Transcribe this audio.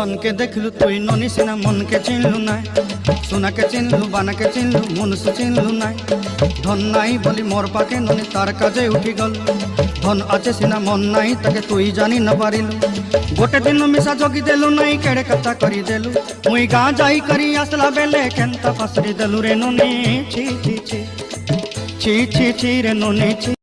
জনকে দেখলু তুই ননি সিনা মনকে চিনলু নাই, সোনাকে চিনলু বানাকে চিনলু মনুষ্য চিনলু নাই। ধন নাই বলি মোর পাকে ননি তার কাজে উঠি গল, ধন আছে সিনা মন নাই তাকে তুই জানি ন পারিলু। গোটে দিন মিশা জগি দেলু নাই কেড়ে কথা করি দেলু, মুই গাঁ যাই করি আসলা বেলে কেনতা পাসরি দেলু রে ননি। ছি ছি ছি ছি ছি ছি রে ননি ছি।